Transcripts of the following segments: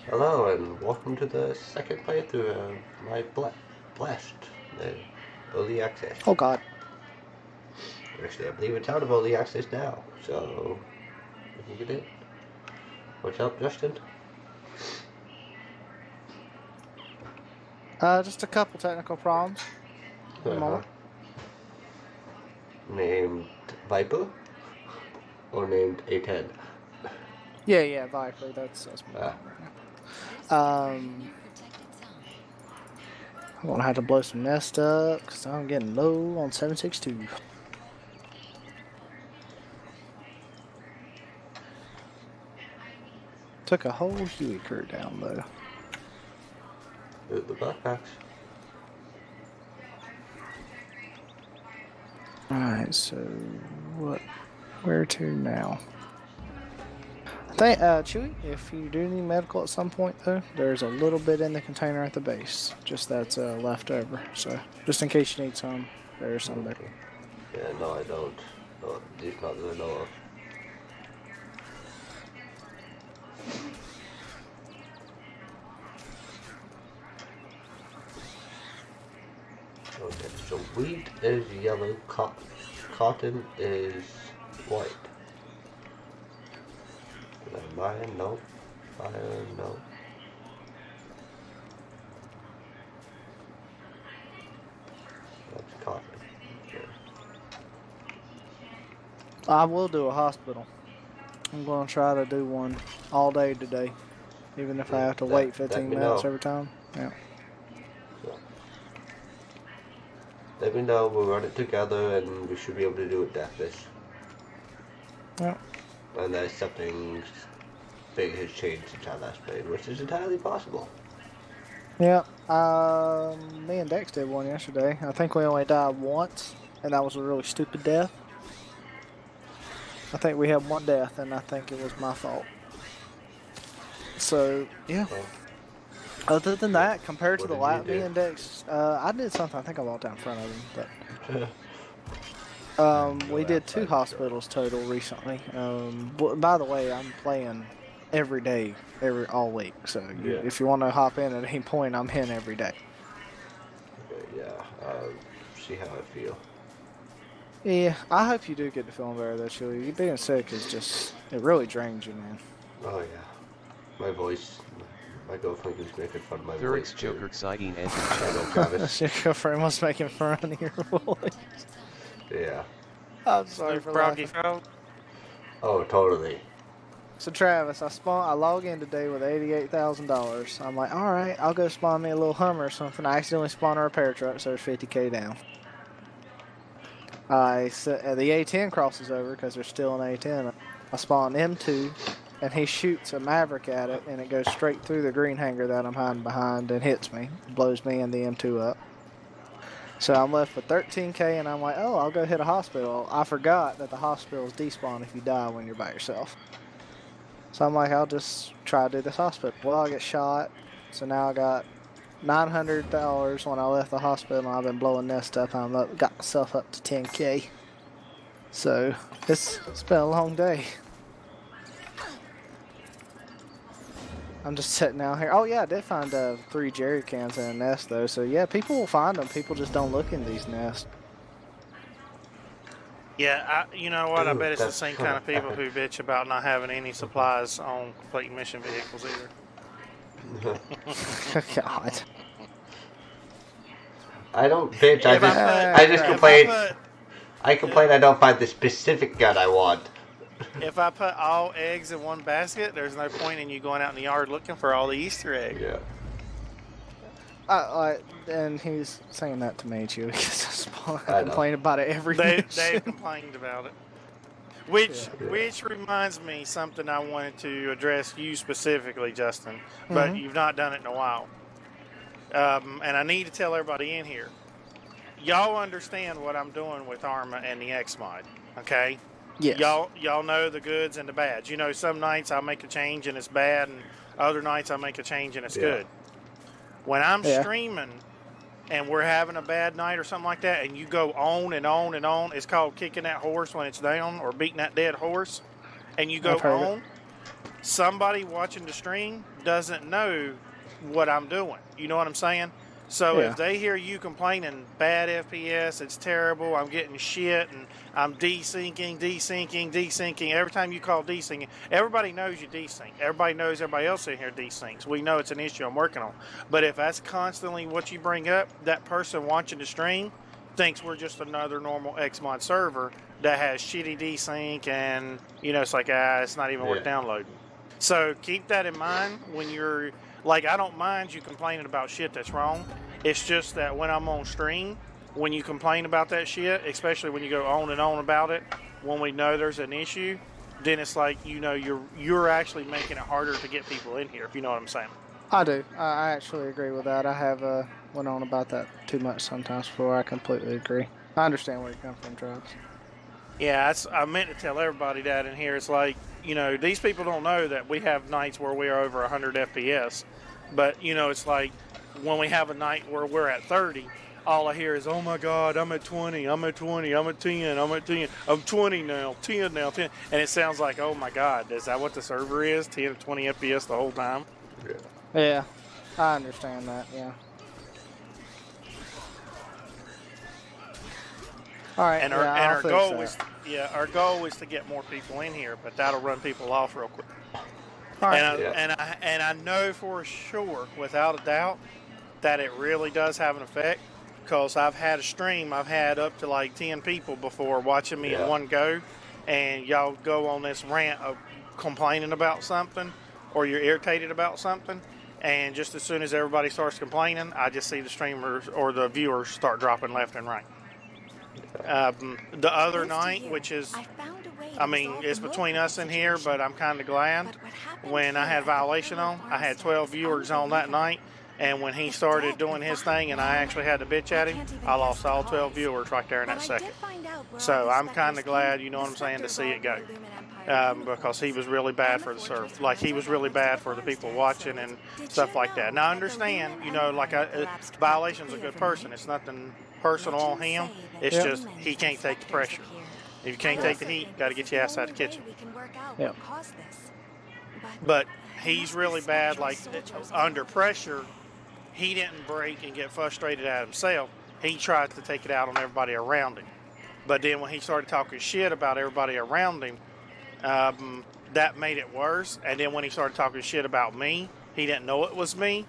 Hello and welcome to the second playthrough of my Blessed, the early access. Oh god. Actually, I believe it's out of early access now, so we can get it. What's up, Justin? Just a couple technical problems. Named Viper? Or named A10? Yeah, Viper. That's me right now. I'm gonna have to blow some nest up because I'm getting low on 762. Took a whole Huey crew down though. The backpacks. Alright, so where to now? I think, Chewy, if you do need medical at some point though, there's a little bit in the container at the base. Just that's left over. So just in case you need some, there's some there. Yeah, no I don't. No, at least not that I know of. Okay, so wheat is yellow, cotton is white. Did I buy it? No. Fire? No. That's cotton. Okay. I will do a hospital. I'm going to try to do one all day today, even if I have to wait 15 minutes every time. Yeah. So, let me know, we'll run it together and we should be able to do it deathless. Yeah. Unless something big has changed since I last played, which is entirely possible. Yeah, me and Dex did one yesterday. I think we only died once, and that was a really stupid death. I think we had one death, and I think it was my fault. So, yeah. Other than that, compared to the last, me and Dex, I did something. I think I walked out in front of him, but we did 2 hospitals total recently. By the way, I'm playing every day, all week. So if you want to hop in at any point, I'm in every day. Okay, yeah. See how I feel. Yeah, I hope you do get to feeling better though, Chewy. You being sick is just, it really drains you, man. Oh yeah. My voice, my girlfriend keeps making fun of my voice. Joker exciting and Travis. Your girlfriend was making fun of your voice. Yeah. I'm sorry for laughing. Oh, totally. So Travis, I log in today with $88,000. I'm like, all right, I'll go spawn me a little Hummer or something. I accidentally spawned a repair truck, so there's 50K down. The A10 crosses over because there's still an A10. I spawn M2, and he shoots a Maverick at it, and it goes straight through the green hangar that I'm hiding behind and hits me, blows me and the M2 up. So I'm left with 13K, and I'm like, oh, I'll go hit a hospital. I forgot that the hospital is despawn if you die when you're by yourself. So I'm like, I'll just try to do this hospital. Well, I get shot, so now I got $900 when I left the hospital. I've been blowing nest up. Got myself up to 10K. So it's been a long day. I'm just sitting out here. Oh yeah, I did find 3 jerry cans in a nest though. So yeah, people will find them. People just don't look in these nests. Yeah, you know what? I bet it's the same kind of people who bitch about not having any supplies on complete mission vehicles either. God. I don't bitch. I just complain. I complain I don't find the specific gun I want. If I put all eggs in one basket, there's no point in you going out in the yard looking for all the Easter eggs. Yeah. And he's saying that to me, Chewy, because I complain about it every day. They complained about it. Which reminds me something I wanted to address you specifically, Justin, but you've not done it in a while. And I need to tell everybody in here. Y'all understand what I'm doing with ArmA and the XMod, okay? Yes. Y'all know the goods and the bads. You know, some nights I'll make a change and it's bad, and other nights I'll make a change and it's good. When I'm streaming and we're having a bad night or something like that, and you go on and on and on, it's called kicking that horse when it's down or beating that dead horse, and you go on, somebody watching the stream doesn't know what I'm doing. You know what I'm saying? So Yeah. if they hear you complaining, bad FPS, it's terrible, I'm getting shit, and I'm desyncing, every time you call desyncing, everybody knows you desync. Everybody knows everybody else in here desyncs. We know it's an issue I'm working on. But if that's constantly what you bring up, that person watching the stream thinks we're just another normal XMod server that has shitty desync, and, you know, it's like, it's not even worth downloading. So keep that in mind when you're... Like, I don't mind you complaining about shit that's wrong. It's just that when I'm on stream, when you complain about that shit, especially when you go on and on about it, when we know there's an issue, then it's like, you know, you're actually making it harder to get people in here, if you know what I'm saying. I do. I actually agree with that. I have went on about that too much sometimes before. I completely agree. I understand where you come from, Travis. Yeah, I meant to tell everybody that in here. It's like, you know, these people don't know that we have nights where we are over 100 FPS. But, you know, it's like when we have a night where we're at 30, all I hear is, oh my God, I'm at 20, I'm at 20, I'm at 10, I'm at 10, I'm 20 now, 10 now, 10. And it sounds like, oh my God, is that what the server is? 10 to 20 FPS the whole time? Yeah, I understand that, yeah. All right, And our goal is to get more people in here, but that'll run people off real quick. All right. And I know for sure, without a doubt, that it really does have an effect, because I've had a stream, I've had up to like 10 people before watching me in one go, and y'all go on this rant of complaining about something, or you're irritated about something, and just as soon as everybody starts complaining, I just see the streamers or the viewers start dropping left and right. The other night, which is, I mean, it's between us in here, but I'm kind of glad. When I had Violation on, I had 12 viewers on that night, and when he started doing his thing and I actually had to bitch at him, I lost all 12 viewers right there in that second. So I'm kind of glad, you know what I'm saying, to see it go. Because he was really bad for the serve. Like, he was really bad for the people watching and stuff like that. Now, I understand, you know, like, Violation's a good person. It's nothing personal on him. It's just he can't take the pressure. If you can't take the heat, you got to get your ass out of the kitchen. Yep. But he's really bad, like, under pressure. He didn't break and get frustrated at himself. He tried to take it out on everybody around him. But then when he started talking shit about everybody around him, that made it worse. And then when he started talking shit about me, he didn't know it was me.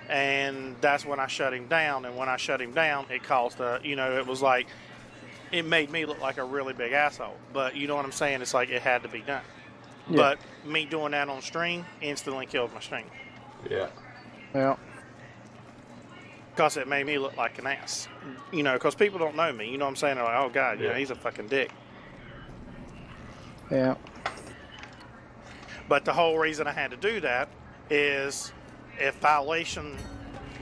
And that's when I shut him down. And when I shut him down, it caused you know, it was like, it made me look like a really big asshole. But you know what I'm saying? It's like it had to be done. Yeah. But me doing that on stream instantly killed my stream. Yeah. Yeah. Because it made me look like an ass. You know, because people don't know me. You know what I'm saying? They're like, oh, God, you know, he's a fucking dick. Yeah. But the whole reason I had to do that is if Violation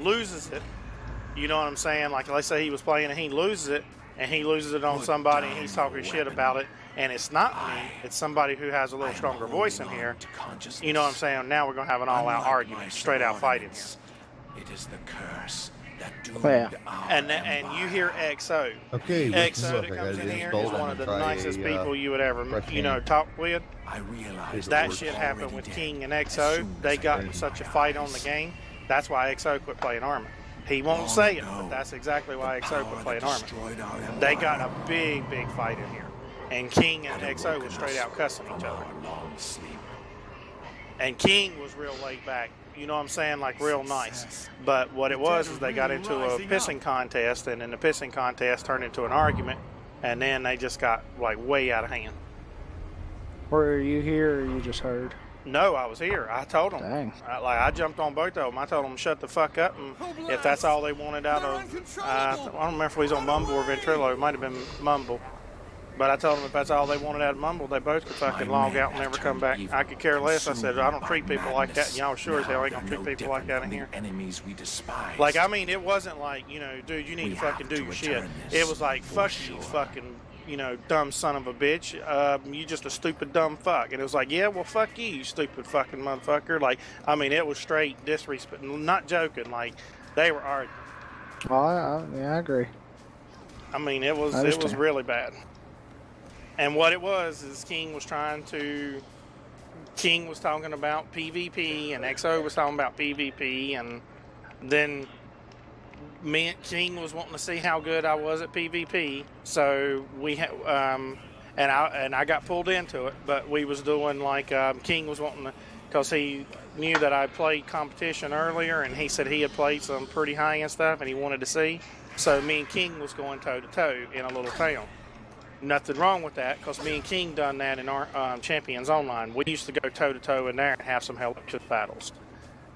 loses it, you know what I'm saying? Like, let's say he was playing and he loses it on somebody and he's talking shit about it, and it's not me, it's somebody who has a little stronger voice in here. You know what I'm saying? Now we're going to have an all-out argument, straight-out fighting. It is the curse that doomed and you hear XO. Okay, XO that comes in here is one of the nicest people you would ever, you know, talk with. I realize that shit happened with King and XO. They got in such a fight on the game. That's why XO quit playing ArmA. He won't say it, but that's exactly why XO quit playing ArmA. They got a big, big fight in here. And King and XO was straight out cussing each other. And King was real laid back. You know what I'm saying? Like, real nice. But what it was is they got into a pissing contest, and then the pissing contest turned into an argument, and then they just got, like, way out of hand. Were you here or you just heard? No, I was here. I told them. Dang. I jumped on both of them. I told them to shut the fuck up, and if that's all they wanted out of... I don't remember if we was on Mumble or Ventrilo. It might have been Mumble. But I told them if that's all they wanted out of Mumble, they both could fucking log out and never come back. I could care less. I said, I don't treat people like that, and y'all sure as hell ain't gonna treat people like that in here. Enemies we despise. Like, I mean, it wasn't like, you know, dude, you need to fucking do your shit. It was like, fuck you, fucking, you know, dumb son of a bitch. You just a stupid dumb fuck. And it was like, yeah, well, fuck you, you stupid fucking motherfucker. Like, I mean, it was straight disrespect. Not joking. Like, they were arguing. Oh, yeah, I agree. I mean, it was really bad. And what it was is King was trying to King was talking about PvP, and XO was talking about PvP, and then me and King was wanting to see how good I was at PvP. So we had, and I got pulled into it, but we was doing like King was wanting to, because he knew that I played competition earlier, and he said he had played some pretty high end stuff, and he wanted to see. So me and King was going toe to toe in a little town. Nothing wrong with that, because me and King done that in our Champions Online. We used to go toe to toe in there and have some help to the battles.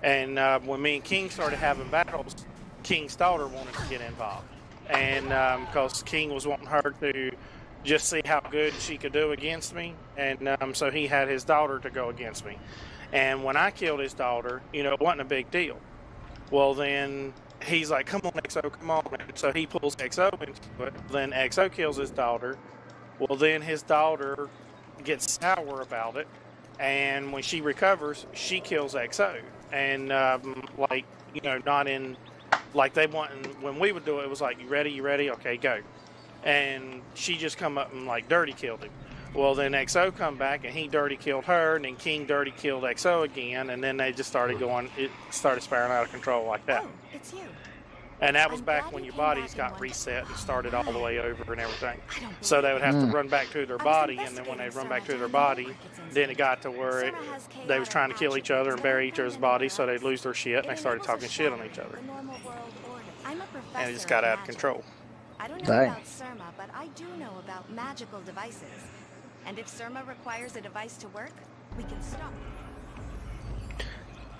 And when me and King started having battles, King's daughter wanted to get involved, and because King was wanting her to just see how good she could do against me, and so he had his daughter to go against me. And when I killed his daughter, you know, it wasn't a big deal. Well, then he's like, "Come on, XO, come on!" And so he pulls XO into it. Then XO kills his daughter. Well, then his daughter gets sour about it, and when she recovers, she kills XO. And like, you know, not in. Like they want, when we would do it, it was like, you ready, okay, go. And she just come up and like dirty killed him. Well, then XO come back and he dirty killed her, and then King dirty killed XO again, and then they just started going, it started spiraling out of control like that. Oh, it's you. And that was back when your bodies got reset and started all the way over and everything. So they would have to run back to their body, and then when they run back to their body, then it got to where they was trying to kill each other and bury each other's bodies, so they'd lose their shit, and they started talking shit on each other. And it just got out of control. I don't know about Surma, but I do know about magical devices. And if Surma requires a device to work, we can stop.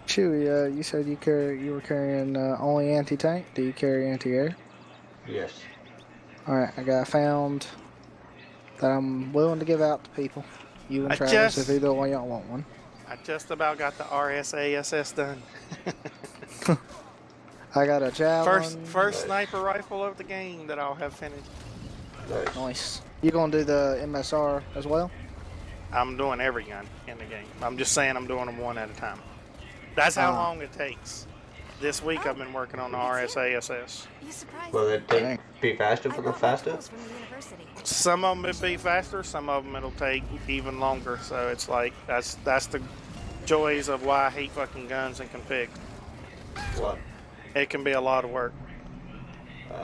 Chewy, you said you were carrying only anti-tank. Do you carry anti-air? Yes. Alright, I found that I'm willing to give out to people. You and Travis, if either one y'all want one. I just about got the RSASS done. I got a javelin. First sniper rifle of the game that I'll have finished. Nice. You gonna do the MSR as well? I'm doing every gun in the game. I'm just saying I'm doing them one at a time. That's how long it takes. This week I've been working on the RSASS. Will it be faster for the faster? Some of them will be faster, some of them it'll take even longer. So it's like, that's the joys of why I hate fucking guns and config. What? It can be a lot of work.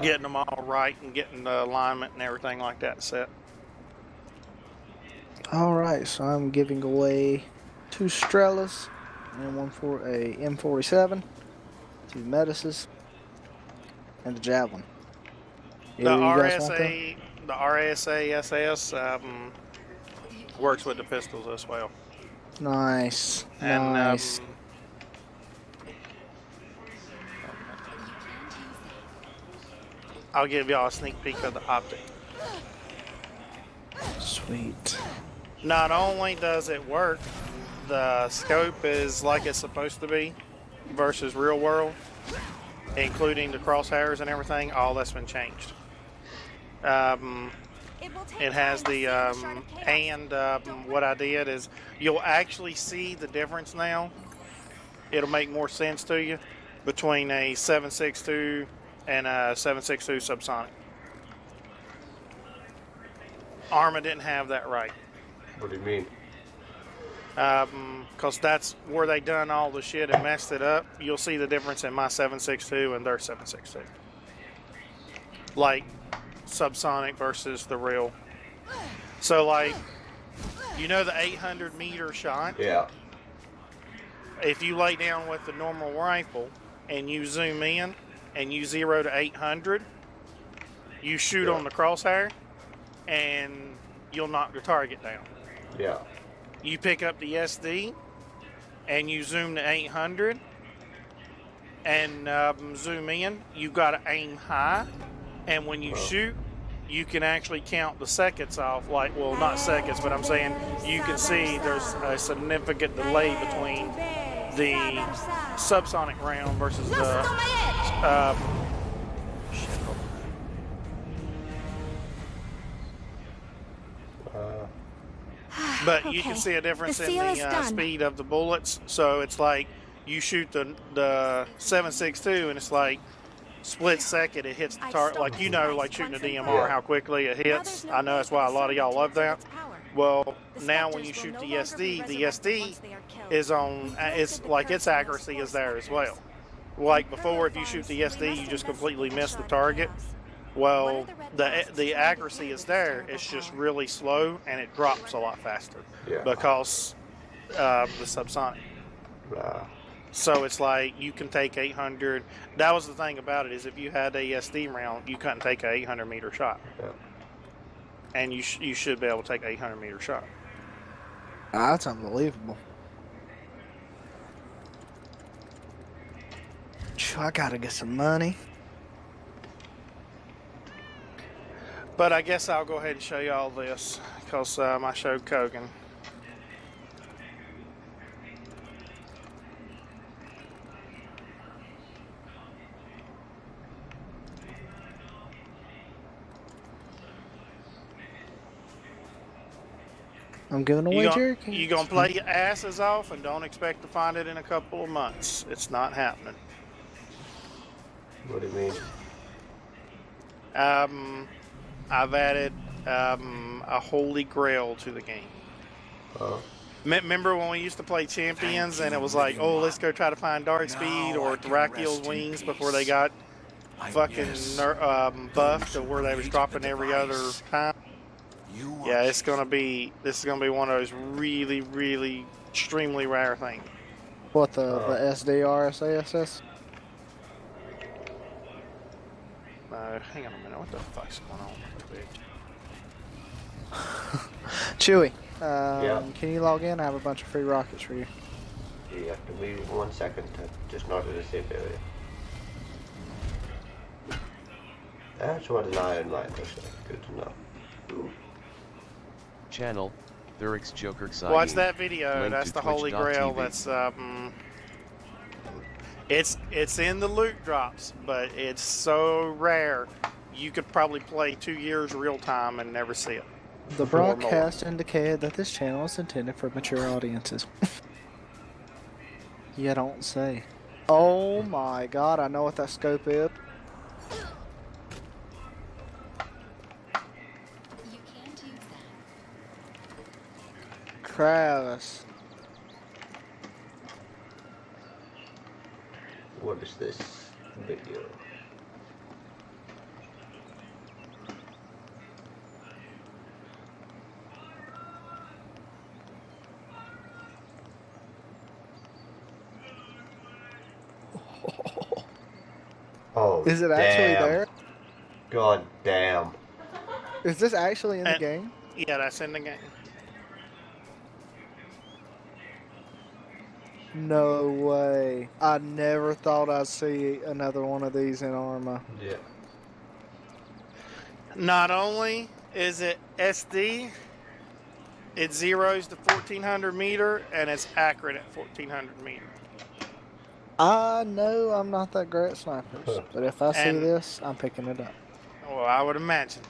Getting them all right and getting the alignment and everything like that set. Alright, so I'm giving away 2 Strelas and one for a M47, 2 Medicis, and a javelin. The RSASS works with the pistols as well. Nice. And nice. I'll give y'all a sneak peek of the optic. Sweet. Not only does it work, the scope is like it's supposed to be versus real world, including the crosshairs and everything. All that's been changed. It has the what I did is you'll actually see the difference now. It'll make more sense to you between a 7.62 and a 7.62 subsonic. ArmA didn't have that right. What do you mean? Because that's where they done all the shit and messed it up. You'll see the difference in my 7.62 and their 7.62. Like subsonic versus the real. So like, you know the 800 meter shot? Yeah. If you lay down with the normal rifle and you zoom in and you 0 to 800, you shoot on the crosshair and you'll knock the target down. Yeah. You pick up the SD and you zoom to 800 and zoom in, you got to aim high, and when you shoot, you can actually count the seconds off, like, well, not seconds, but I'm saying you can see there's a significant delay between the subsonic round versus the but you can see a difference in the speed of the bullets. So it's like you shoot the 7.62 and it's like split second it hits the target. Like, you know, like shooting a DMR, how quickly it hits. I know that's why a lot of y'all love that. Well, The now when specters you shoot will the no longer be SD, the resurrected SD once they are killed. is on, We've it's lifted the like curse its on those accuracy is forest there as well. fires. Like In before, if further you shoot farms, the we SD, must you just investigate completely the miss the Shard of target. Chaos. What Well, are the red masks the trying to accuracy do is with this there. terrible It's just power? really slow and it drops a lot faster Yeah. because the subsonic. So it's like you can take 800. That was the thing about it, is if you had a SD round, you couldn't take an 800 meter shot, Yeah. and you should be able to take an 800 meter shot. That's unbelievable. I gotta get some money. But I guess I'll go ahead and show you all this because I showed Kogan. I'm giving away jerry cans. You gonna play your asses off and don't expect to find it in a couple of months. It's not happening. What do you mean? I've added a holy grail to the game. Oh. Remember when we used to play Champions and it was like, oh, let's go try to find Dark Speed or Thrakiel's Wings before they got fucking buffed to where they was dropping every other time? Yeah, this is gonna be one of those really, really extremely rare things. What, the SDRSASS? Hang on a minute, what the fuck's going on with it? Chewy, Yeah. can you log in? I have a bunch of free rockets for you. You have to wait 1 second to just not in a safe area. That's what an iron line looks like. Good to know. Ooh. Channel, Thurix Joker Watch that video. Link That's to the Holy Grail. twitch.tv. That's it's in the loot drops, but it's so rare. You could probably play 2 years real time and never see it. The broadcast indicated that this channel is intended for mature audiences. You don't say. Oh my god, I know what that scope is. You can't use that. Kravis. What is this video? Oh, Is it actually damn. there? God damn. Is this actually in the And- game? Yeah, that's in the game. No way. I never thought I'd see another one of these in ArmA. Yeah. Not only is it SD, it zeros to 1400 meter and it's accurate at 1400 meter. I know I'm not that great at snipers, but if I see And- this, I'm picking it up. Well, I would imagine.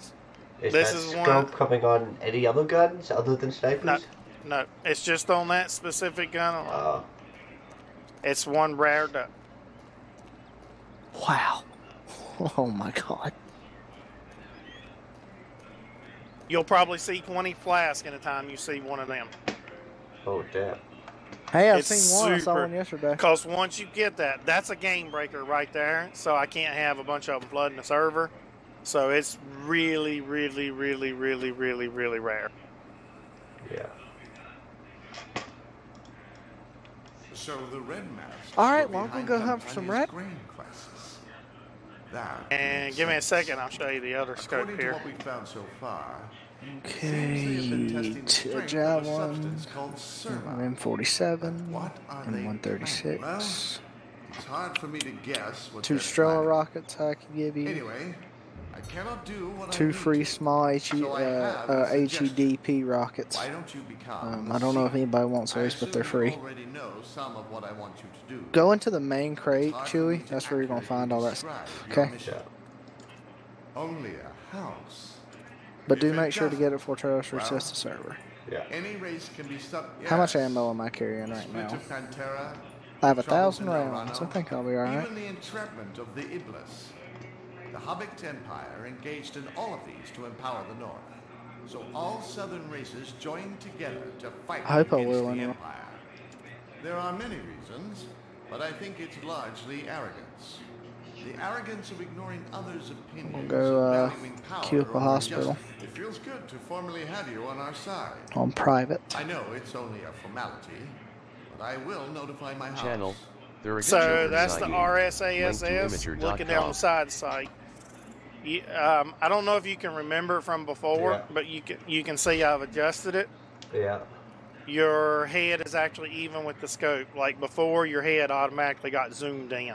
Is This that is scope one- coming on any other guns other than snipers? No, no, it's just on that specific gun alone. Oh. It's one rare duck. Wow. Oh my god. You'll probably see 20 flasks in a time you see one of them. Oh, damn. Hey, I've It's seen one. I saw super- one yesterday. Because once you get that, that's a game breaker right there. So I can't have a bunch of them flooding the server. So it's really, really, really, really, really, really rare. Yeah. So the red masks. All right, were well, I'm gonna behind go hunt for some Campania's red. grain crisis. That And makes give me a sense. second, I'll show you the other scope According to here. what we found so far, Okay, seems they have been testing the strength of a javelin, substance called Serma. M47, What are they M136, Well, it's hard for me to guess what 2 they're Strela planning. rockets I can give you, Anyway, I cannot do what I 2 need free to. small So I have a suggestion. HEDP rockets. Why don't you become I don't know if anybody wants those, but they're free. You already know some of what I want you to do. Go into the main crate, It's hard for me Chewy. to That's where you're gonna accurately find all that stuff. describe your Okay, mission. Yeah. Only a house. but do If it make sure to get doesn't, it before Taros well, resets the server. Yeah. Any race can be sub. How much Yes. ammo am I carrying right Split now? of Pantera, I have troubles 1,000 in El rounds. I Rano, think I'll be alright. Even the entrapment of the Iblis. The Habict Empire engaged in all of these to empower the North. So all southern races join together to fight I hope I against will, the anyway. Empire. There are many reasons, but I think it's largely arrogance. The arrogance of ignoring others' opinions, go, of valuing power queue up a over hospital. justice. It feels good to formally have you on our side. On private. I know it's only a formality, but I will notify my house. Channel, there is So that's the Link RSASS to imager.com. looking down the side sight. I don't know if you can remember from before, Yeah. but you can see I've adjusted it. Yeah. Your head is actually even with the scope. Like before, your head automatically got zoomed in,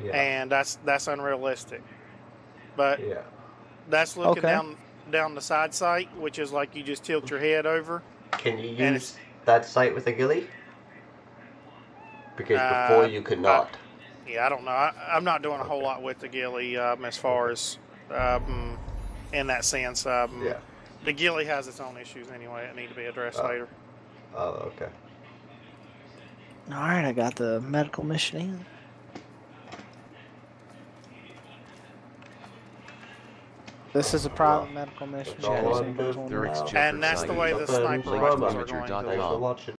Yeah. and that's unrealistic. But Yeah. that's looking Okay. down the side sight, which is like you just tilt your head over. Can you And use that sight with a ghillie? Because before you could not. Yeah, I don't know. I'm not doing a whole lot with the ghillie as far as in that sense. Yeah. The ghillie has its own issues anyway that need to be addressed Oh. later. Oh, okay. Alright, I got the medical mission in. This is a private medical mission. That's all I'm Anybody doing. wanna There know? is And that's the way the Nothing sniper from rifles are imager.com. going. Thanks for watching.